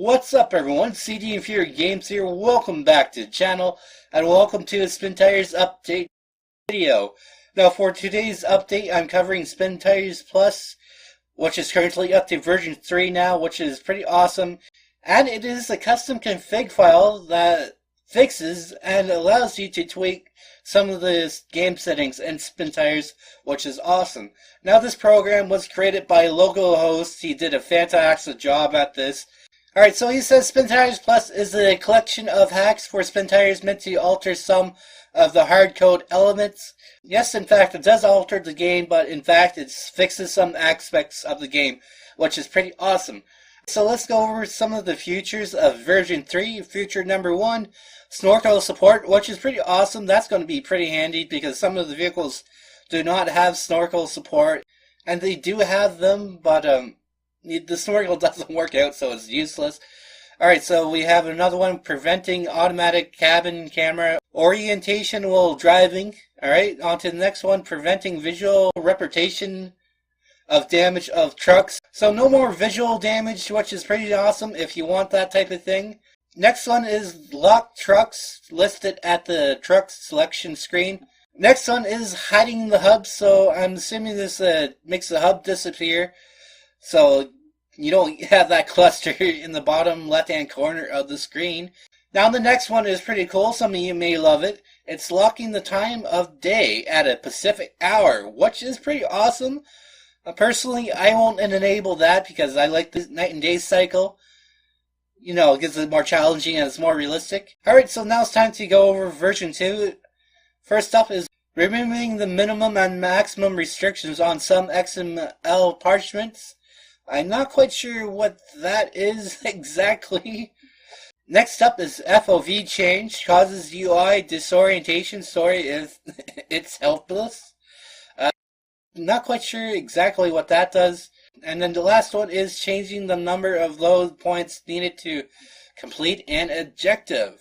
What's up everyone, CD and Fury Games here. Welcome back to the channel and welcome to a Spintires update video. Now for today's update I'm covering Spintires Plus, which is currently up to version 3 now, which is pretty awesome. And it is a custom config file that fixes and allows you to tweak some of the game settings in Spintires, which is awesome. Now this program was created by Localhost. He did a fantastic job at this. Alright, so he says Spintires Plus is a collection of hacks for Spintires meant to alter some of the hardcode elements. Yes, in fact, it does alter the game, but in fact, it fixes some aspects of the game, which is pretty awesome. So let's go over some of the features of version 3. Feature number 1, snorkel support, which is pretty awesome. That's going to be pretty handy because some of the vehicles do not have snorkel support, and they do have them, but the snorkel doesn't work out, so it's useless. Alright, so we have another one, preventing automatic cabin camera orientation while driving. Alright, on to the next one, preventing visual representation of damage of trucks. So no more visual damage, which is pretty awesome if you want that type of thing. Next one is lock trucks listed at the truck selection screen. Next one is hiding the hub, so I'm assuming this makes the hub disappear, so you don't have that cluster in the bottom left-hand corner of the screen. Now the next one is pretty cool. Some of you may love it. It's locking the time of day at a Pacific hour, which is pretty awesome. Personally, I won't enable that because I like the night and day cycle. You know, it gets it more challenging and it's more realistic. Alright, so now it's time to go over version 2. First up is removing the minimum and maximum restrictions on some XML parchments. I'm not quite sure what that is exactly. Next up is FOV change, causes UI disorientation. Sorry if it's helpless. Not quite sure exactly what that does. And then the last one is changing the number of load points needed to complete an objective,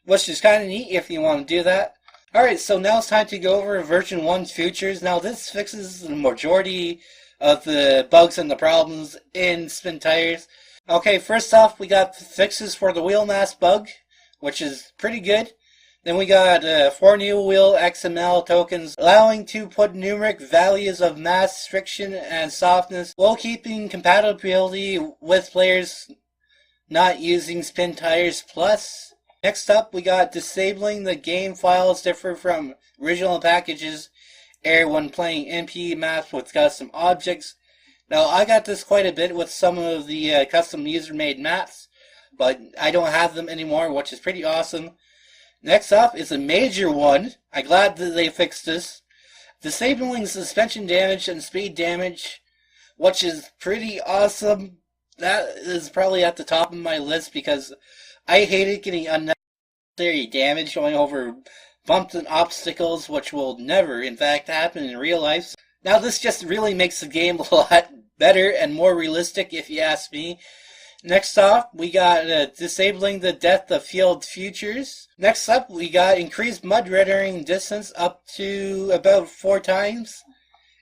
which is kind of neat if you want to do that. Alright, so now it's time to go over version 1 features. Now this fixes the majority of the bugs and the problems in Spintires. Okay, first off, we got fixes for the wheel mass bug, which is pretty good. Then we got 4 new wheel XML tokens, allowing to put numeric values of mass, friction, and softness, while keeping compatibility with players not using Spintires Plus. Next up, we got disabling the game files differ from original packages error when playing NP maps with custom objects. Now I got this quite a bit with some of the custom user-made maps, but I don't have them anymore, which is pretty awesome. Next up is a major one. I'm glad that they fixed this. Disabling suspension damage and speed damage, which is pretty awesome. That is probably at the top of my list because I hated getting unnecessary damage going over bumps and obstacles, which will never, in fact, happen in real life. Now this just really makes the game a lot better and more realistic, if you ask me. Next off, we got disabling the depth of field features. Next up, we got increased mud rendering distance up to about 4 times,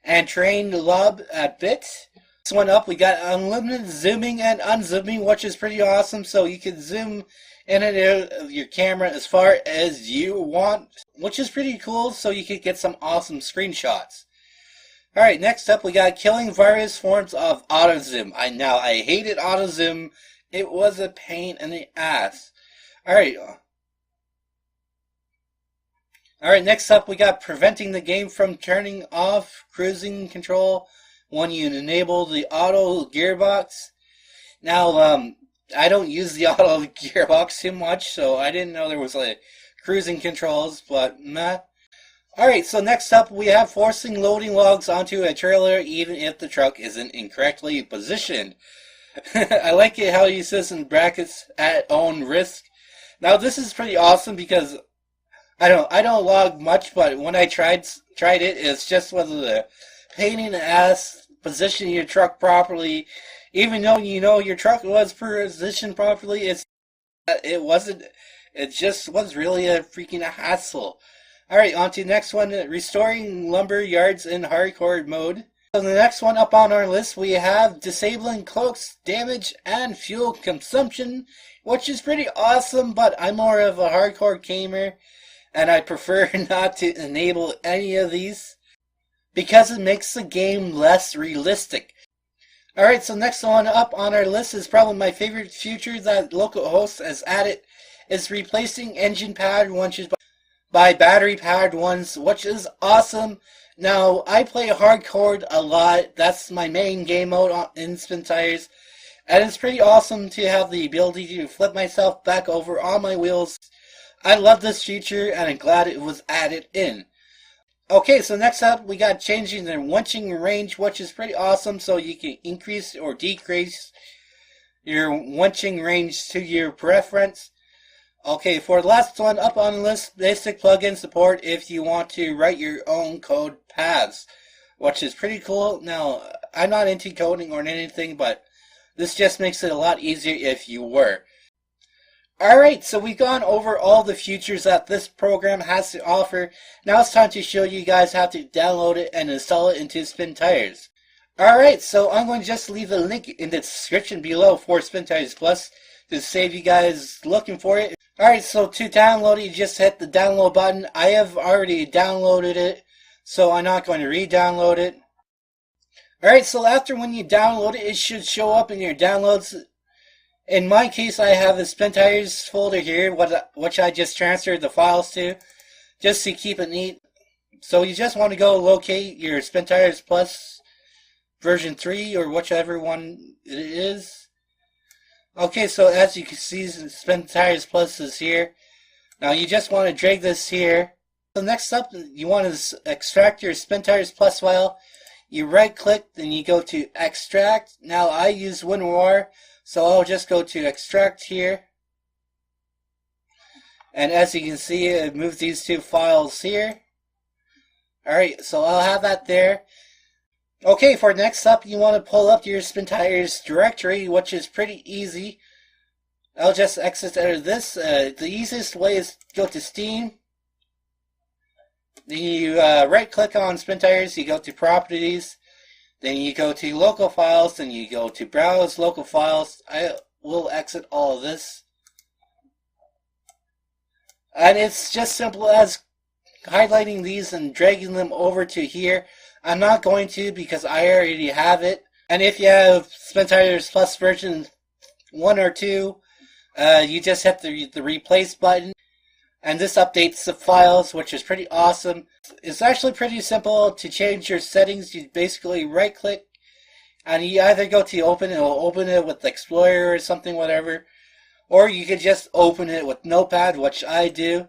and train lob at bit. Next one up, we got unlimited zooming and unzooming, which is pretty awesome, so you can zoom in and out of your camera as far as you want, which is pretty cool, so you can get some awesome screenshots. Alright, next up we got killing various forms of auto zoom. I hated auto zoom. It was a pain in the ass. Alright, next up we got preventing the game from turning off cruising control when you enable the auto gearbox. Now, I don't use the auto gearbox too much, so I didn't know there was like cruising controls, but meh. Alright, so next up we have forcing loading logs onto a trailer even if the truck isn't incorrectly positioned. I like it how he says in brackets, at own risk. Now this is pretty awesome because I don't log much, but when I tried it, it's just was a pain in the ass positioning your truck properly. Even though you know your truck was positioned properly, it just was really a freaking hassle. Alright, on to the next one, restoring lumber yards in hardcore mode. So the next one up on our list, we have disabling cloaks, damage, and fuel consumption, which is pretty awesome, but I'm more of a hardcore gamer, and I prefer not to enable any of these, because it makes the game less realistic. Alright, so next one up on our list is probably my favorite feature that localhost has added, is replacing engine powered ones by battery powered ones, which is awesome. Now, I play hardcore a lot. That's my main game mode in Spintires, and it's pretty awesome to have the ability to flip myself back over on my wheels. I love this feature, and I'm glad it was added in. Okay, so next up, we got changing the winching range, which is pretty awesome, so you can increase or decrease your winching range to your preference. Okay, for the last one up on the list, basic plugin support if you want to write your own code paths, which is pretty cool. Now, I'm not into coding or anything, but this just makes it a lot easier if you were. Alright, so we've gone over all the features that this program has to offer. Now it's time to show you guys how to download it and install it into Spintires. Alright, so I'm going to just leave the link in the description below for Spintires Plus to save you guys looking for it. Alright, so to download it, you just hit the download button. I have already downloaded it, so I'm not going to re-download it. Alright, so after when you download it, it should show up in your downloads. In my case, I have the Spintires folder here, which I just transferred the files to, just to keep it neat. So you just want to go locate your Spintires Plus version 3, or whichever one it is. Okay, so as you can see, Spintires Plus is here. Now you just want to drag this here. So next up, you want to extract your Spintires Plus file. You right click, then you go to extract. Now I use WinRAR, so I'll just go to extract here. And as you can see, it moves these two files here. Alright, so I'll have that there. Okay, for next up, you want to pull up your Spintires directory, which is pretty easy. I'll just exit out of this. The easiest way is to go to Steam. Then you right click on Spintires, you go to Properties. Then you go to Local Files, then you go to Browse Local Files. I will exit all of this. And it's just simple as highlighting these and dragging them over to here. I'm not going to because I already have it. And if you have Spintires Plus version 1 or 2, you just hit the replace button. And this updates the files, which is pretty awesome. It's actually pretty simple to change your settings. You basically right click and you either go to open, it will open it with Explorer or something, whatever. Or you could just open it with Notepad, which I do.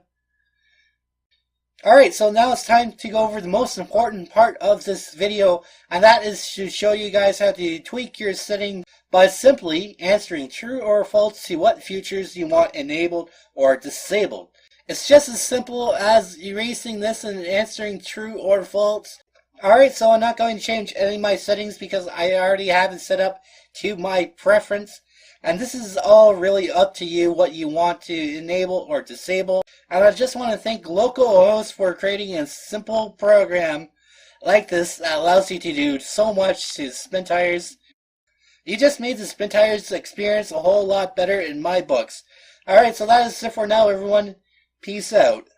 Alright, so now it's time to go over the most important part of this video, and that is to show you guys how to tweak your setting by simply answering true or false to what features you want enabled or disabled. It's just as simple as erasing this and answering true or false. Alright, so I'm not going to change any of my settings because I already have it set up to my preference. And this is all really up to you what you want to enable or disable. And I just want to thank localhost for creating a simple program like this that allows you to do so much to Spintires. You just made the Spintires experience a whole lot better in my books. Alright, so that is it for now, everyone. Peace out.